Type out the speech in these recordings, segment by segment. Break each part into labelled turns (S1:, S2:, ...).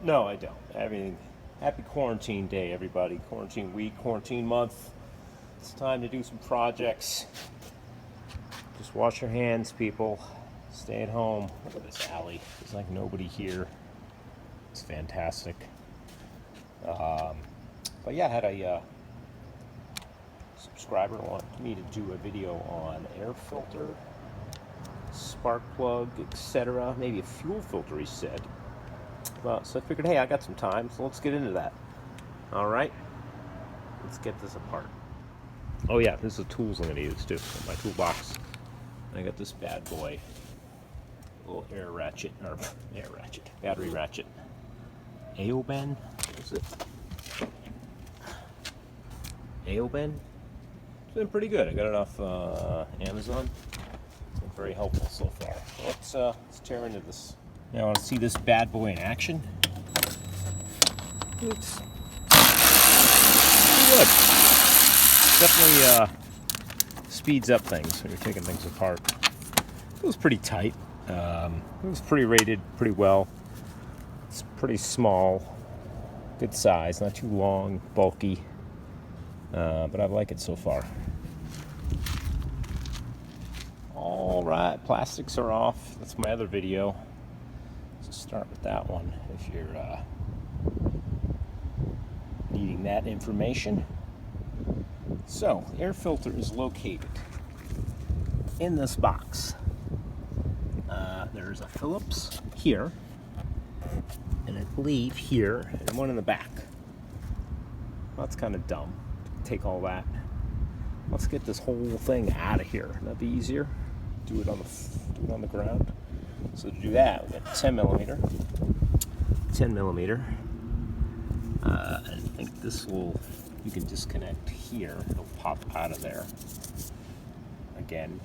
S1: No, I don't. Happy quarantine day, everybody. Quarantine week, quarantine month. It's time to do some projects. Just wash your hands, people. Stay at home. Look at this alley. There's like nobody here. It's fantastic. But yeah, I had a subscriber want me to do a video on air filter, spark plug, etc. Maybe a fuel filter, he said. Well, so I figured, hey, I got some time, so let's get into that. All right, let's get this apart. Oh yeah, this is the tools I'm going to use too. In my toolbox, I got this bad boy, little battery ratchet. Aoben, what is it? Aoben. It's been pretty good. I got it off Amazon. It's been very helpful so far. So let's tear into this. Now I want to see this bad boy in action. Oops. Good. Definitely speeds up things when you're taking things apart. It was pretty tight. It was pretty rated pretty well. It's pretty small, good size, not too long, bulky, but I like it so far. All right, plastics are off. That's my other video. So start with that one if you're needing that information. So, air filter is located in this box. There's a Phillips here, and I believe here, and one in the back. Well, that's kind of dumb. Take all that. Let's get this whole thing out of here. That'd be easier. Do it on the ground. So to do that, we got 10 millimeter. I think this will, you can disconnect here. It'll pop out of there. Again,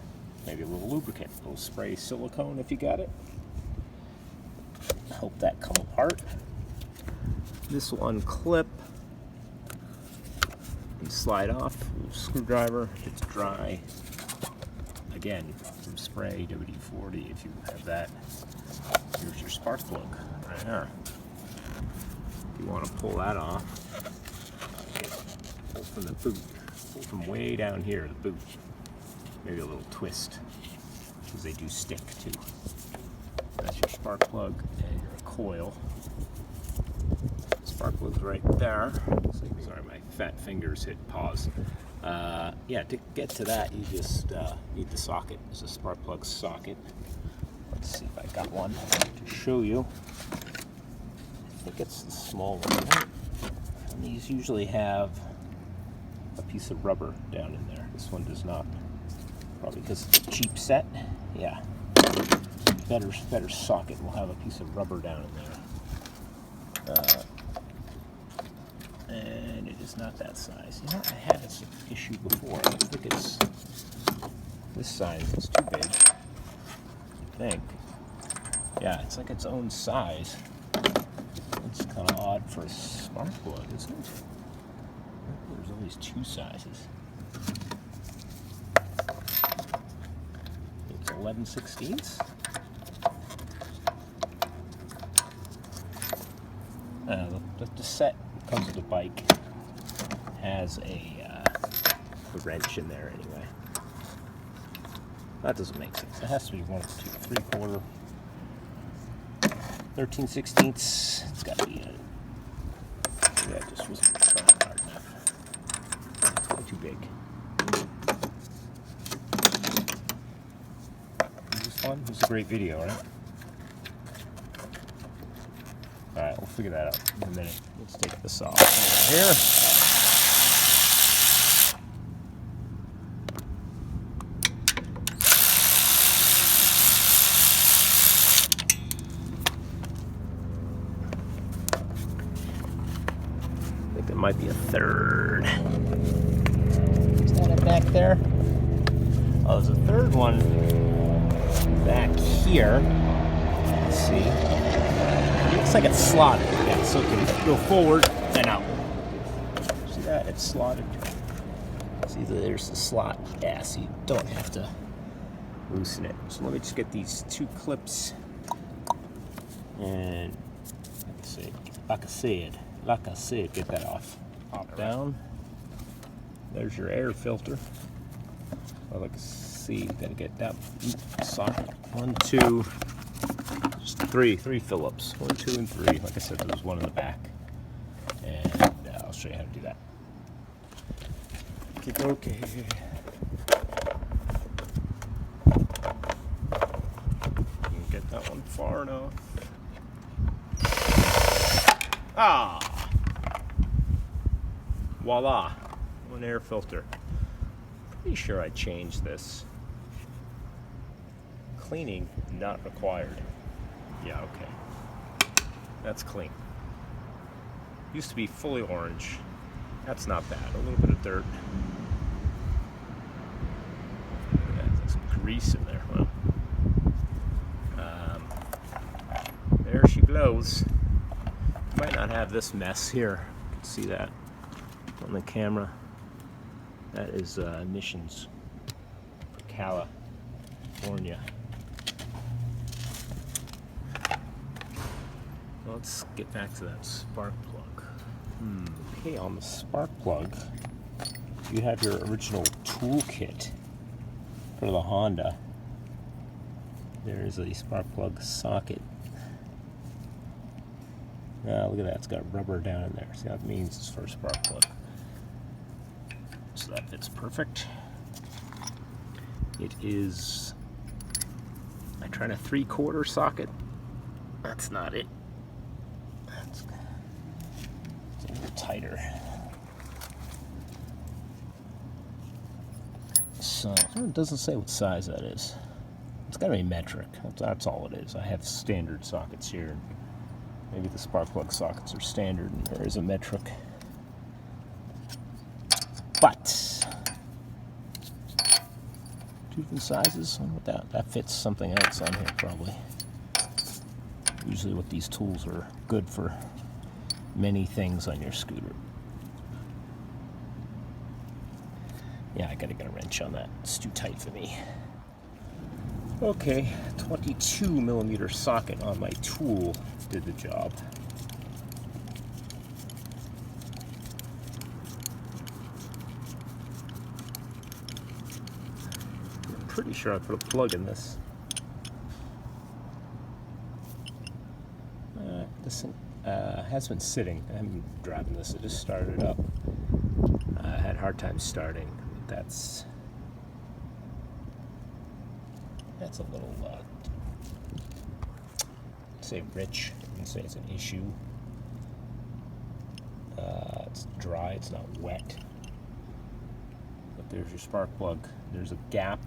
S1: maybe a little lubricant, a little spray silicone if you got it. Hope that come apart. This will unclip and slide off. Screwdriver, it's dry. Again, some spray, WD-40 if you have that. Here's your spark plug right there. If you want to pull that off, pull from the boot, pull from way down here, the boot. Maybe a little twist, because they do stick too. That's your spark plug and your coil. Spark plug's right there. Sorry, my fat fingers hit pause. Yeah, to get to that, you just need the socket. It's a spark plug socket. Let's see if I got one to show you. I think it's the small one. And these usually have a piece of rubber down in there. This one does not. Probably because it's a cheap set. Yeah. Better socket will have a piece of rubber down in there. And it is not that size. You know, I had this issue before. I think it's this size. It's too big, I think. Yeah, it's like its own size. It's kind of odd for a spark plug, isn't it? There's always two sizes. It's 11/16. The set comes with the bike has a wrench in there anyway. That doesn't make sense. It has to be 1 2 3/4 13/16. It's got to be yeah, it just wasn't trying hard enough. It's way too big. Is this fun? This is a great video, right? Alright, we'll figure that out in a minute. Let's take this off here. I think there might be a third. Is that it back there? Oh, there's a third one back here. Let's see. Looks like it's slotted. Yeah, so it can go forward and out. See that? It's slotted. See, there's the slot. Yeah, so you don't have to loosen it. So let me just get these two clips and let's see. like I said, get that off. Pop down. There's your air filter. Well, like, see, gotta get that socket. 1, 2, just three Phillips. 1, 2, and 3. Like I said, there's one in the back, and I'll show you how to do that. Okay. Get that one far enough. Ah! Voila! One air filter. Pretty sure I changed this. Cleaning not required. Yeah, okay. That's clean. Used to be fully orange. That's not bad. A little bit of dirt. There's some grease in there. Well, there she blows. Might not have this mess here. You can see that on the camera. That is emissions for California. Let's get back to that spark plug. Okay, on the spark plug, you have your original toolkit for the Honda. There is a spark plug socket. Look at that, it's got rubber down in there. See what that means? It's for a spark plug. So that fits perfect. It is, I tried a 3/4 socket. That's not it. It's a little tighter. So it doesn't say what size that is. It's got to be metric. That's all it is. I have standard sockets here. Maybe the spark plug sockets are standard and there is a metric. But 2 different sizes. That fits something else on here probably. Usually with these tools are good for many things on your scooter. Yeah, I gotta get a wrench on that. It's too tight for me. Okay, 22mm socket on my tool did the job. I'm pretty sure I put a plug in this. This thing has been sitting. I haven't been driving this. I just started it up. I had a hard time starting. That's a little, say rich. I wouldn't say it's an issue. It's dry. It's not wet. But there's your spark plug. There's a gap.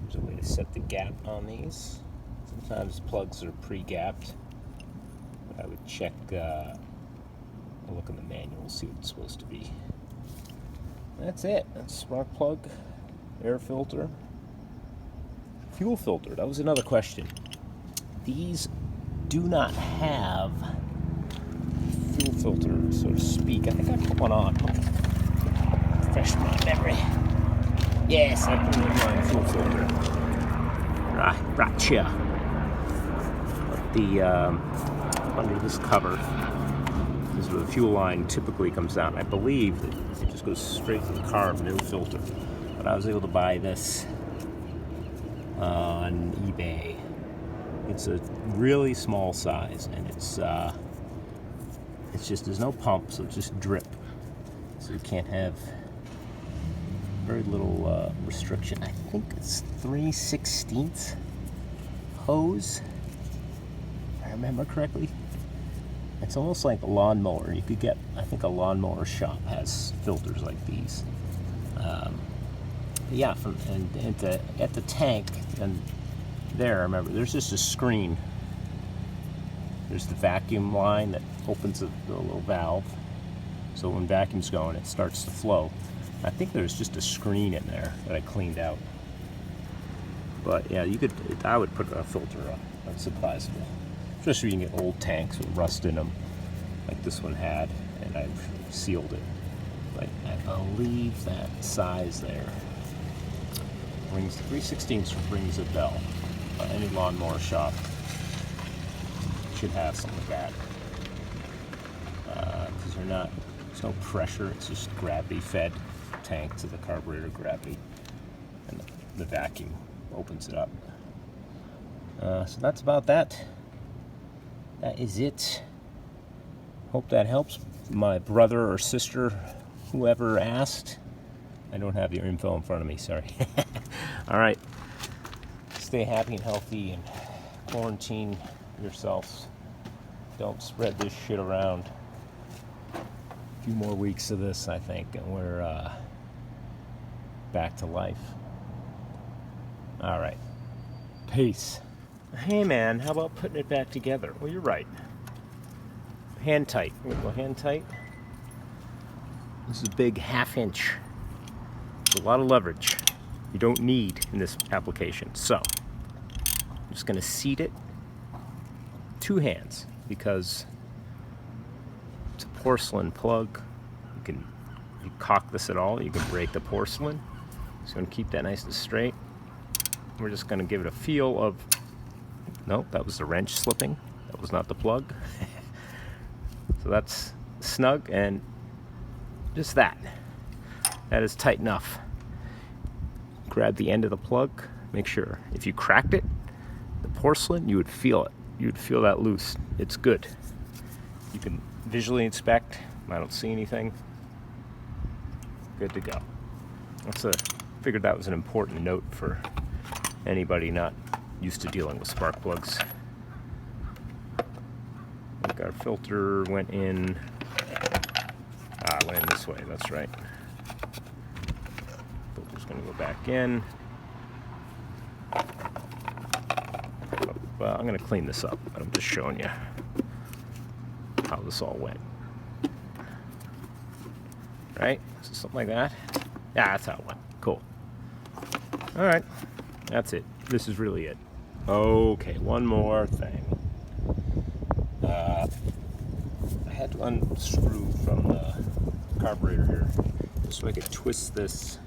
S1: There's a way to set the gap on these. Sometimes plugs are pre-gapped. I would check, I'll look in the manual, see what it's supposed to be. That's it. That's spark plug, air filter, fuel filter. That was another question. These do not have fuel filter, so to speak. I think I put one on. Refresh my memory. Yes, I put one on fuel filter. Right here. But the under this cover is where the fuel line typically comes down. I believe that it just goes straight to the car, no filter. But I was able to buy this on eBay. It's a really small size, and it's just, there's no pump, so it's just drip. So you can't have very little restriction. I think it's 3/16 hose, if I remember correctly. It's almost like a lawnmower. You could get, I think a lawnmower shop has filters like these. Yeah, at the tank, and there, I remember, there's just a screen. There's the vacuum line that opens the little valve. So when vacuum's going, it starts to flow. I think there's just a screen in there that I cleaned out. But yeah, I would put a filter on. That's advisable. Especially if you can get old tanks with rust in them, like this one had, and I've sealed it. But I believe that size there brings 3/16 rings a bell. Any lawnmower shop should have something like that. These are not, there's no pressure, it's just gravity fed tank to the carburetor, gravity, and the vacuum opens it up. So that's about that. That is it. Hope that helps. My brother or sister, whoever asked. I don't have your info in front of me, sorry. All right. Stay happy and healthy and quarantine yourselves. Don't spread this shit around. A few more weeks of this, I think, and we're back to life. All right. Peace. Hey man, how about putting it back together? Well, you're right. Hand tight. We'll go hand tight. This is a big 1/2 inch. It's a lot of leverage you don't need in this application. So, I'm just going to seat it 2 hands because it's a porcelain plug. If you cock this at all, you can break the porcelain. So I'm going to keep that nice and straight. We're just going to give it a feel of, nope, that was the wrench slipping. That was not the plug. So that's snug, and just that. That is tight enough. Grab the end of the plug. Make sure if you cracked it, the porcelain, you would feel it. You would feel that loose. It's good. You can visually inspect. I don't see anything. Good to go. Figured that was an important note for anybody not used to dealing with spark plugs. I think our filter went in. Went in this way, that's right. Filter's gonna go back in. Well, I'm gonna clean this up, but I'm just showing you how this all went. Right? So something like that. Yeah, that's how it went. Cool. All right, that's it. This is really it. Okay, one more thing. I had to unscrew from the carburetor here so I could twist this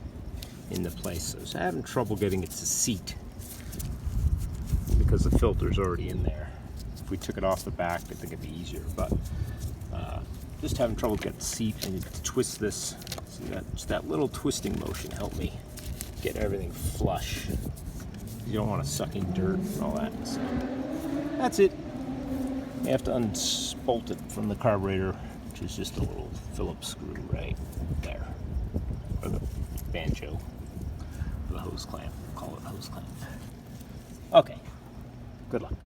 S1: into place. So I was having trouble getting it to seat because the filter's already in there. If we took it off the back, I think it'd be easier, but just having trouble getting the seat and to twist this. See that? Just that little twisting motion helped me get everything flush. You don't want to suck in dirt and all that. So that's it. You have to unbolt it from the carburetor, which is just a little Phillips screw right there. Or the banjo, the hose clamp. Call it hose clamp. Okay. Good luck.